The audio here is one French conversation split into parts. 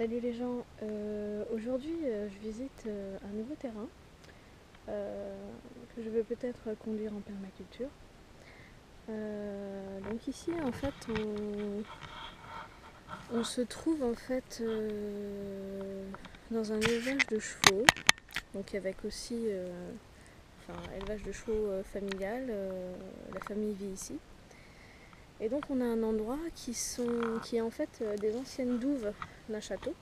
Salut les gens, aujourd'hui je visite un nouveau terrain que je vais peut-être conduire en permaculture. Donc ici en fait on se trouve en fait dans un élevage de chevaux, donc avec aussi élevage de chevaux familial, la famille vit ici. Et donc on a un endroit qui est en fait des anciennes douves d'un château.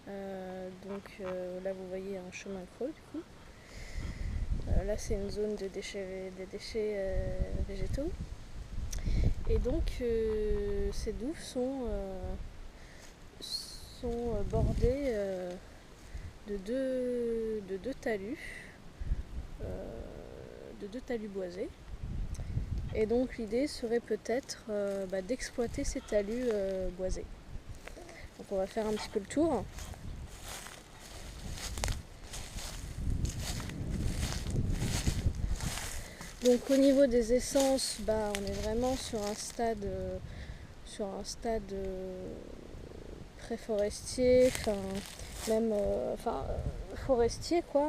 Là vous voyez un chemin creux du coup. Là c'est une zone de déchets, des déchets végétaux. Et donc ces douves sont bordées de deux talus, boisés. Et donc l'idée serait peut-être d'exploiter ces talus boisés. Donc on va faire un petit peu le tour. Donc au niveau des essences, on est vraiment sur un stade pré-forestier, forestier quoi.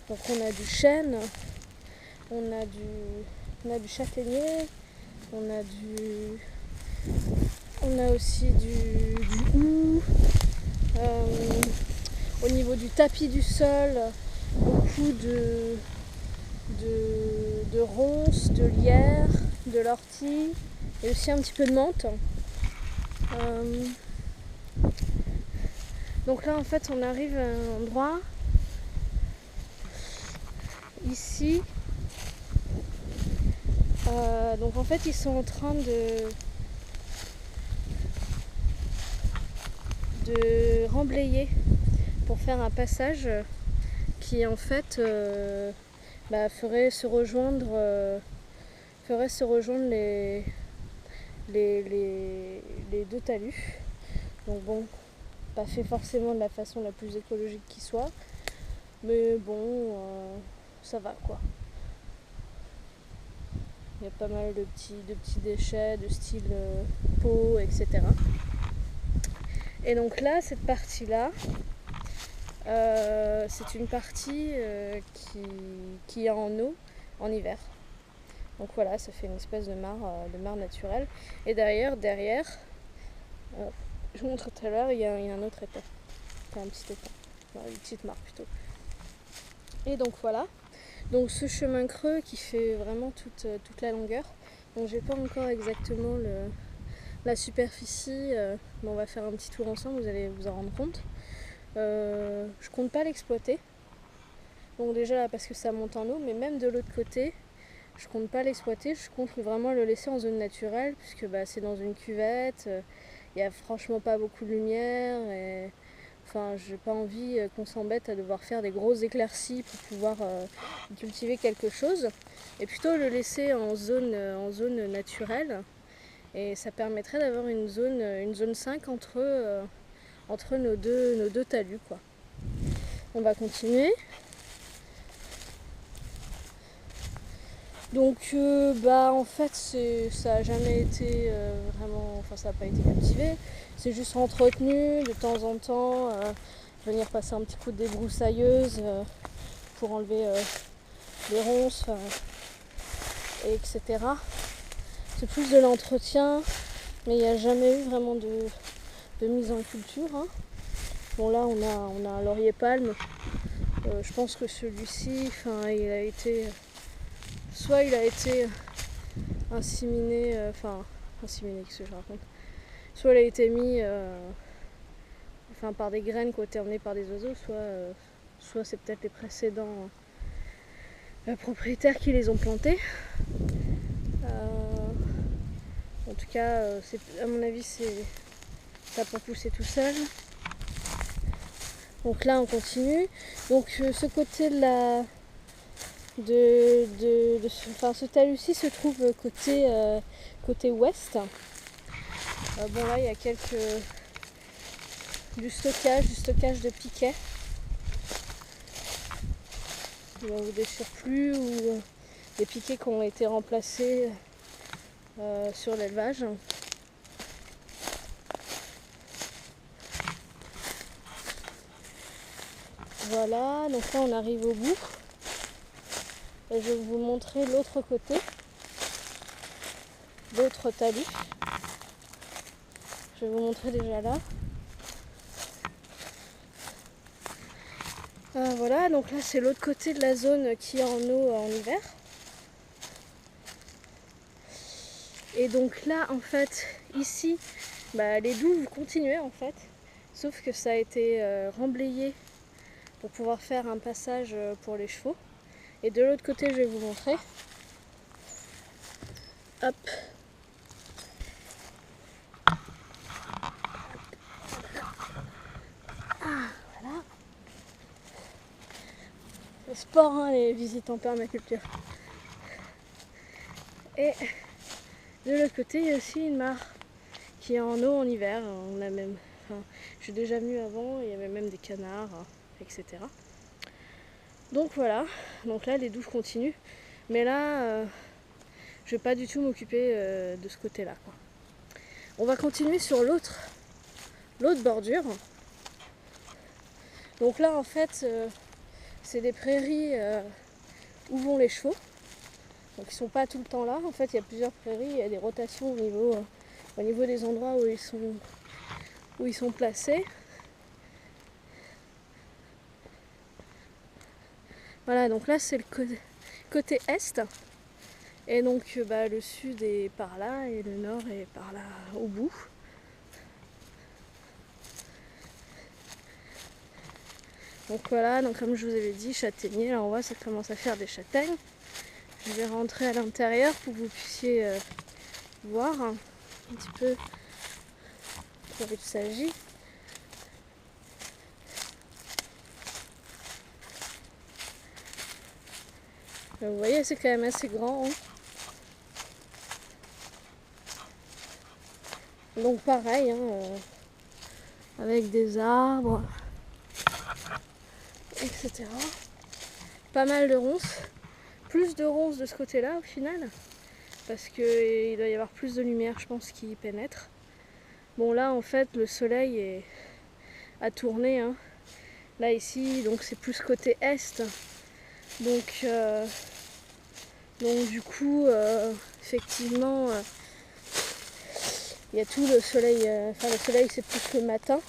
Donc on a du chêne, on a du châtaignier, on a aussi du hou. Au niveau du tapis du sol, beaucoup de ronces, de lierre, de l'ortie et aussi un petit peu de menthe. Donc là en fait on arrive à un endroit ici. Donc en fait ils sont en train de remblayer pour faire un passage qui en fait ferait se rejoindre les deux talus. Donc bon, pas fait forcément de la façon la plus écologique qui soit, mais bon, ça va quoi. Il y a pas mal de petits déchets de style peau, etc. Et donc là, cette partie-là, c'est une partie qui est en eau en hiver. Donc voilà, ça fait une espèce de mare naturelle. Et derrière, je vous montre tout à l'heure, il y a un autre étang. Enfin, un petit étang. Enfin, une petite mare plutôt. Et donc voilà. Donc ce chemin creux qui fait vraiment toute la longueur. Donc j'ai pas encore exactement la superficie, mais on va faire un petit tour ensemble, vous allez vous en rendre compte. Je compte pas l'exploiter. Donc déjà là parce que ça monte en eau, mais même de l'autre côté, je compte pas l'exploiter, je compte vraiment le laisser en zone naturelle, puisque c'est dans une cuvette, il n'y a franchement pas beaucoup de lumière, et enfin j'ai pas envie qu'on s'embête à devoir faire des grosses éclaircies pour pouvoir cultiver quelque chose, et plutôt le laisser en zone naturelle, et ça permettrait d'avoir une zone 5 entre nos deux talus quoi. On va continuer. Donc en fait ça a jamais été vraiment, enfin ça n'a pas été cultivé, c'est juste entretenu de temps en temps, venir passer un petit coup de débroussailleuse pour enlever les ronces, etc. C'est plus de l'entretien, mais il n'y a jamais eu vraiment de mise en culture. Hein. Bon là on a un laurier palme, je pense que celui-ci, il a été inséminé, qu'est-ce que je raconte, soit il a été mis par des graines qui ont été emmenées par des oiseaux, soit c'est peut-être les précédents propriétaires qui les ont plantés. En tout cas, à mon avis, ça n'a pas poussé tout seul. Donc là, on continue. Donc ce côté de ce talus-ci se trouve côté ouest. Bon là il y a du stockage de piquets ou des surplus ou des piquets qui ont été remplacés sur l'élevage. Voilà, donc là on arrive au bout. Et je vais vous montrer l'autre côté, l'autre talus. Je vais vous montrer déjà là. Voilà, donc là c'est l'autre côté de la zone qui est en eau en hiver. Et donc là en fait, ici, les douves continuaient en fait, sauf que ça a été remblayé pour pouvoir faire un passage pour les chevaux. Et de l'autre côté, je vais vous montrer. Hop. Ah, voilà. Le sport, hein, les visites en permaculture. Et de l'autre côté, il y a aussi une mare qui est en eau en hiver. On a même, je suis déjà venue avant, il y avait même des canards, etc. Donc voilà, donc là les douves continuent. Mais là, je vais pas du tout m'occuper de ce côté-là, quoi. On va continuer sur l'autre bordure. Donc là en fait, c'est des prairies où vont les chevaux. Donc ils sont pas tout le temps là. En fait, il y a plusieurs prairies, il y a des rotations au niveau des endroits où ils sont placés. Voilà, donc là c'est le côté est. Et donc le sud est par là et le nord est par là au bout. Donc voilà, donc comme je vous avais dit, châtaignier, là on voit ça commence à faire des châtaignes. Je vais rentrer à l'intérieur pour que vous puissiez voir un petit peu de quoi il s'agit. Vous voyez, c'est quand même assez grand. Hein. Donc pareil, hein, avec des arbres, etc. Pas mal de ronces. Plus de ronces de ce côté-là au final. Parce qu'il doit y avoir plus de lumière, je pense, qui y pénètre. Bon là, en fait, le soleil a tourné. Hein. Là, ici, donc c'est plus côté est. Donc du coup, effectivement, il y a tout le soleil. Le soleil, c'est plus le matin.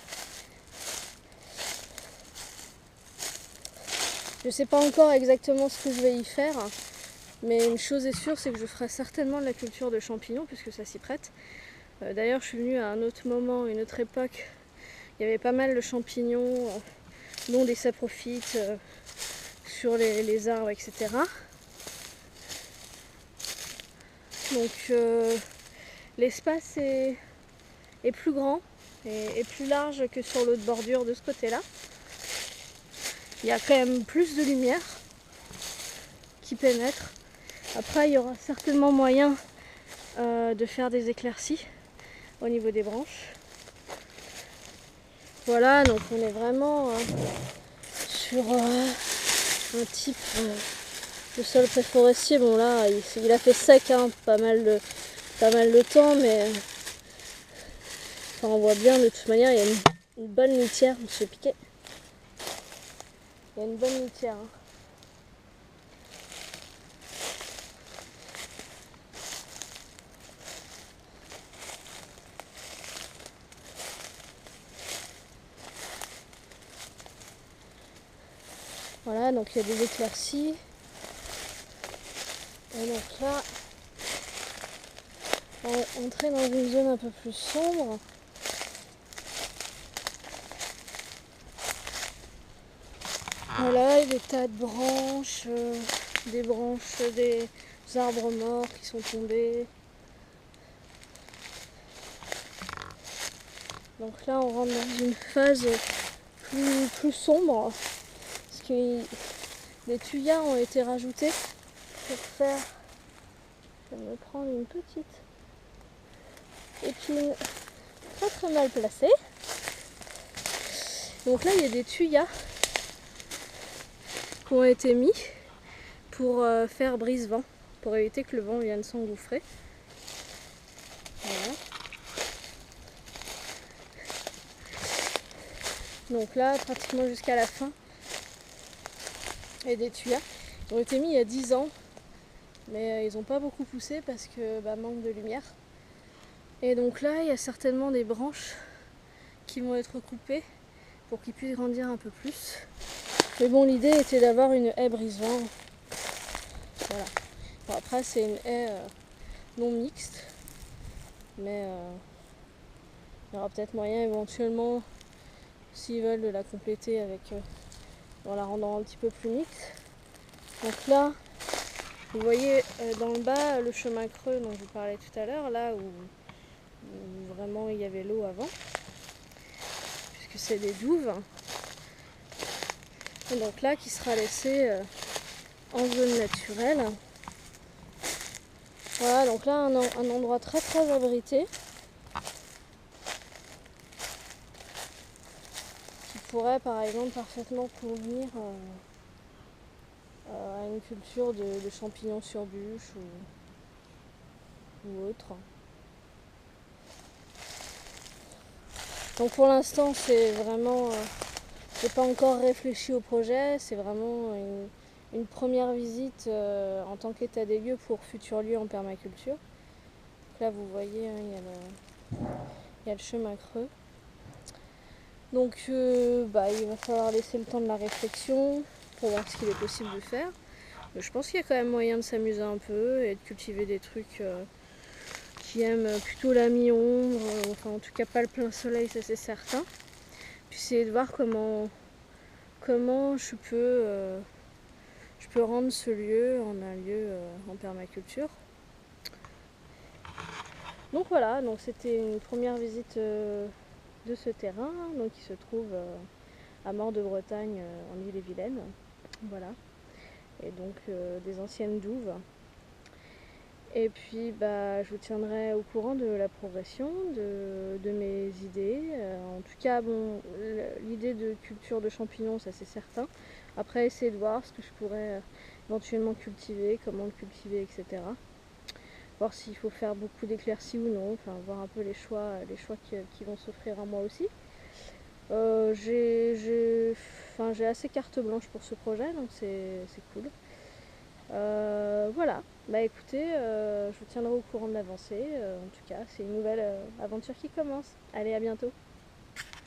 Je ne sais pas encore exactement ce que je vais y faire. Mais une chose est sûre, c'est que je ferai certainement de la culture de champignons, puisque ça s'y prête. D'ailleurs, je suis venue à un autre moment, une autre époque. Il y avait pas mal de champignons, dont des saprophytes sur les arbres, etc. Donc l'espace est plus grand et plus large que sur l'autre bordure de ce côté-là. Il y a quand même plus de lumière qui pénètre. Après, il y aura certainement moyen de faire des éclaircies au niveau des branches. Voilà, donc on est vraiment sur un type de sol préforestier. Bon là, il a fait sec, hein, pas mal de temps, mais on voit bien de toute manière, il y a une bonne litière. Je me suis piqué. Il y a une bonne litière. Hein. Voilà, donc il y a des éclaircies. Et donc là, on va entrer dans une zone un peu plus sombre. Voilà, des tas de branches, des branches des arbres morts qui sont tombés. Donc là, on rentre dans une phase plus sombre, parce que des tuyas ont été rajoutés pour faire. Je vais me prendre une petite épine très très mal placée. Donc là, il y a des tuyas qui ont été mis pour faire brise-vent, pour éviter que le vent vienne s'engouffrer. Voilà. Donc là, pratiquement jusqu'à la fin, et des tuyas. Ils ont été mis il y a 10 ans, mais ils n'ont pas beaucoup poussé parce que manque de lumière. Et donc là, il y a certainement des branches qui vont être coupées pour qu'ils puissent grandir un peu plus. Mais bon, l'idée était d'avoir une haie brise-vent. Voilà. Bon, après, c'est une haie non mixte, mais il y aura peut-être moyen éventuellement, s'ils veulent, de la compléter avec, en la rendant un petit peu plus mixte. Donc là, vous voyez dans le bas le chemin creux dont je vous parlais tout à l'heure, là où vraiment il y avait l'eau avant, puisque c'est des douves. Et donc là, qui sera laissé en zone naturelle. Voilà, donc là, un endroit très très abrité, qui pourrait par exemple parfaitement convenir à une culture de champignons sur bûche ou autre. Donc pour l'instant, c'est vraiment, j'ai pas encore réfléchi au projet, c'est vraiment une première visite en tant qu'état des lieux pour futurs lieux en permaculture. Donc là, vous voyez, hein, il y a le chemin creux. Donc il va falloir laisser le temps de la réflexion pour voir ce qu'il est possible de faire. Mais je pense qu'il y a quand même moyen de s'amuser un peu et de cultiver des trucs qui aiment plutôt la mi-ombre, enfin en tout cas pas le plein soleil, ça c'est certain. Puis essayer de voir comment je peux rendre ce lieu en un lieu en permaculture. Donc voilà, donc c'était une première visite de ce terrain, donc qui se trouve à Mort de Bretagne en Ille-et-Vilaine. Voilà. Et donc des anciennes douves. Et puis je vous tiendrai au courant de la progression de mes idées. En tout cas, bon, l'idée de culture de champignons, ça c'est certain. Après, essayer de voir ce que je pourrais éventuellement cultiver, comment le cultiver, etc. Voir s'il faut faire beaucoup d'éclaircies ou non, enfin voir un peu les choix qui vont s'offrir à moi aussi. J'ai assez carte blanche pour ce projet, donc c'est cool. Voilà, écoutez, je vous tiendrai au courant de l'avancée. En tout cas, c'est une nouvelle aventure qui commence. Allez, à bientôt.